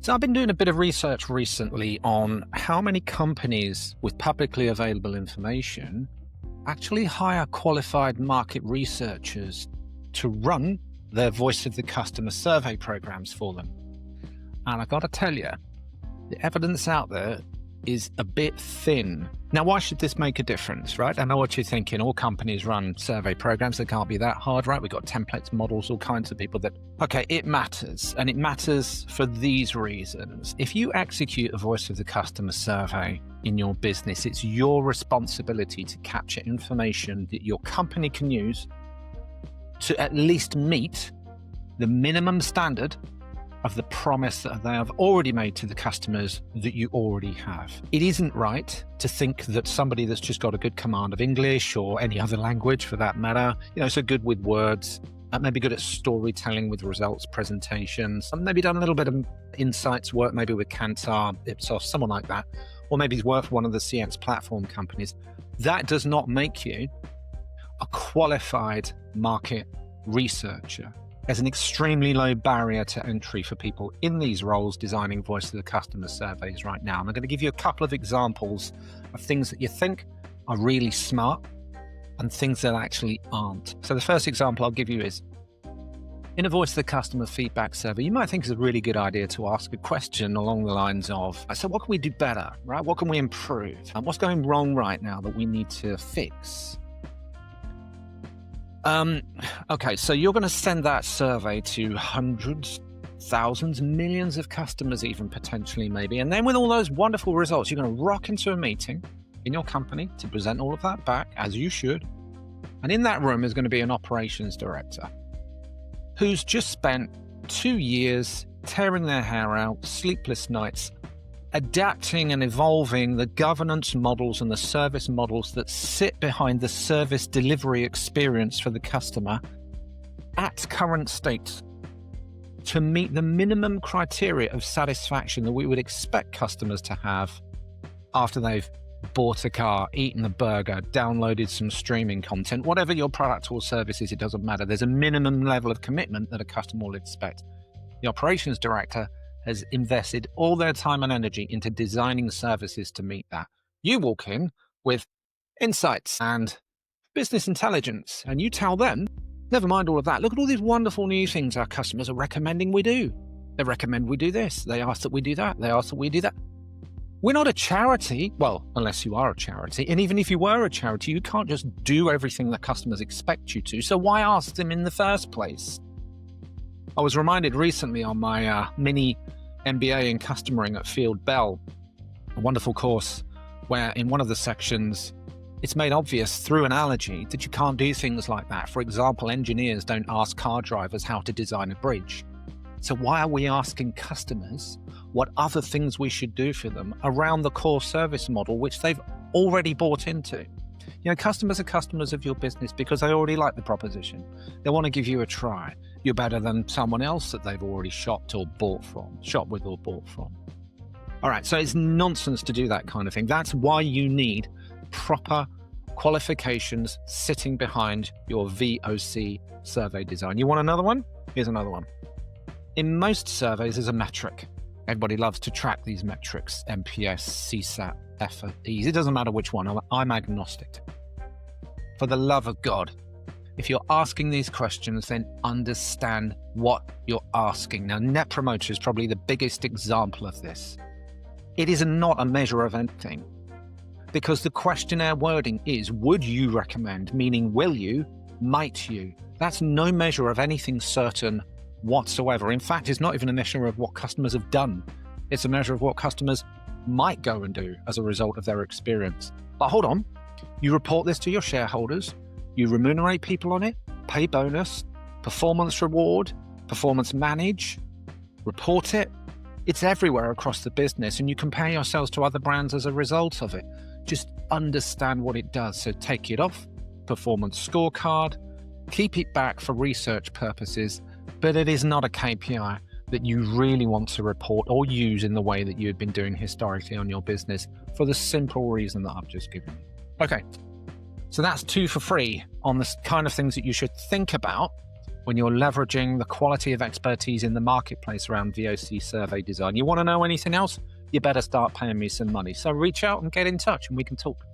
So I've been doing a bit of research recently on how many companies with publicly available information actually hire qualified market researchers to run their voice of the customer survey programs for them. And I've got to tell you, the evidence out there is a bit thin. Now, why should this make a difference, right? I know what you're thinking. All companies run survey programs. They can't be that hard, right? We've got templates, models, all kinds of people that, okay, it matters. And it matters for these reasons. If you execute a voice of the customer survey in your business, it's your responsibility to capture information that your company can use to at least meet the minimum standard of the promise that they have already made to the customers that you already have. It isn't right to think that somebody that's just got a good command of English or any other language for that matter, so good with words, maybe good at storytelling with results presentations, maybe done a little bit of insights work, maybe with Kantar, Ipsos, someone like that, or maybe he's worked for one of the CX platform companies. That does not make you a qualified market researcher. There's an extremely low barrier to entry for people in these roles designing voice of the customer surveys right now. And I'm going to give you a couple of examples of things that you think are really smart and things that actually aren't. So the first example I'll give you is, in a voice of the customer feedback survey, you might think it's a really good idea to ask a question along the lines of, so what can we do better, right? What can we improve? And what's going wrong right now that we need to fix? Okay, so you're going to send that survey to hundreds, thousands, millions of customers even potentially maybe. And then with all those wonderful results, you're going to rock into a meeting in your company to present all of that back, as you should. And in that room is going to be an operations director who's just spent 2 years tearing their hair out, sleepless nights, adapting and evolving the governance models and the service models that sit behind the service delivery experience for the customer at current state to meet the minimum criteria of satisfaction that we would expect customers to have after they've bought a car, eaten a burger, downloaded some streaming content, whatever your product or service is, it doesn't matter. There's a minimum level of commitment that a customer will expect. The operations director has invested all their time and energy into designing services to meet that. You walk in with insights and business intelligence, and you tell them, never mind all of that, look at all these wonderful new things our customers are recommending we do. They recommend we do this. They ask that we do that. They ask that we do that. We're not a charity. Well, unless you are a charity. And even if you were a charity, you can't just do everything that customers expect you to. So why ask them in the first place? I was reminded recently on my mini MBA in customering at Field Bell, a wonderful course where in one of the sections, it's made obvious through analogy that you can't do things like that. For example, engineers don't ask car drivers how to design a bridge. So why are we asking customers what other things we should do for them around the core service model, which they've already bought into? Customers are customers of your business because they already like the proposition. They want to give you a try. You're better than someone else that they've already shopped with or bought from. All right, so it's nonsense to do that kind of thing. That's why you need proper qualifications sitting behind your VoC survey design. You want another one? Here's another one. In most surveys, there's a metric. Everybody loves to track these metrics, NPS, CSAT, effort, ease. It doesn't matter which one. I'm agnostic. For the love of God, if you're asking these questions, then understand what you're asking. Now, Net Promoter is probably the biggest example of this. It is not a measure of anything because the questionnaire wording is, would you recommend, meaning will you, might you? That's no measure of anything certain whatsoever. In fact, it's not even a measure of what customers have done. It's a measure of what customers might go and do as a result of their experience. But hold on, you report this to your shareholders, you remunerate people on it, pay bonus, performance reward, performance manage, report it. It's everywhere across the business, and you compare yourselves to other brands as a result of it. Just understand what it does. So take it off performance scorecard, keep it back for research purposes, but it is not a KPI that you really want to report or use in the way that you've been doing historically on your business for the simple reason that I've just given you. Okay, so that's 2 for free on the kind of things that you should think about when you're leveraging the quality of expertise in the marketplace around VOC survey design. You want to know anything else? You better start paying me some money. So reach out and get in touch and we can talk.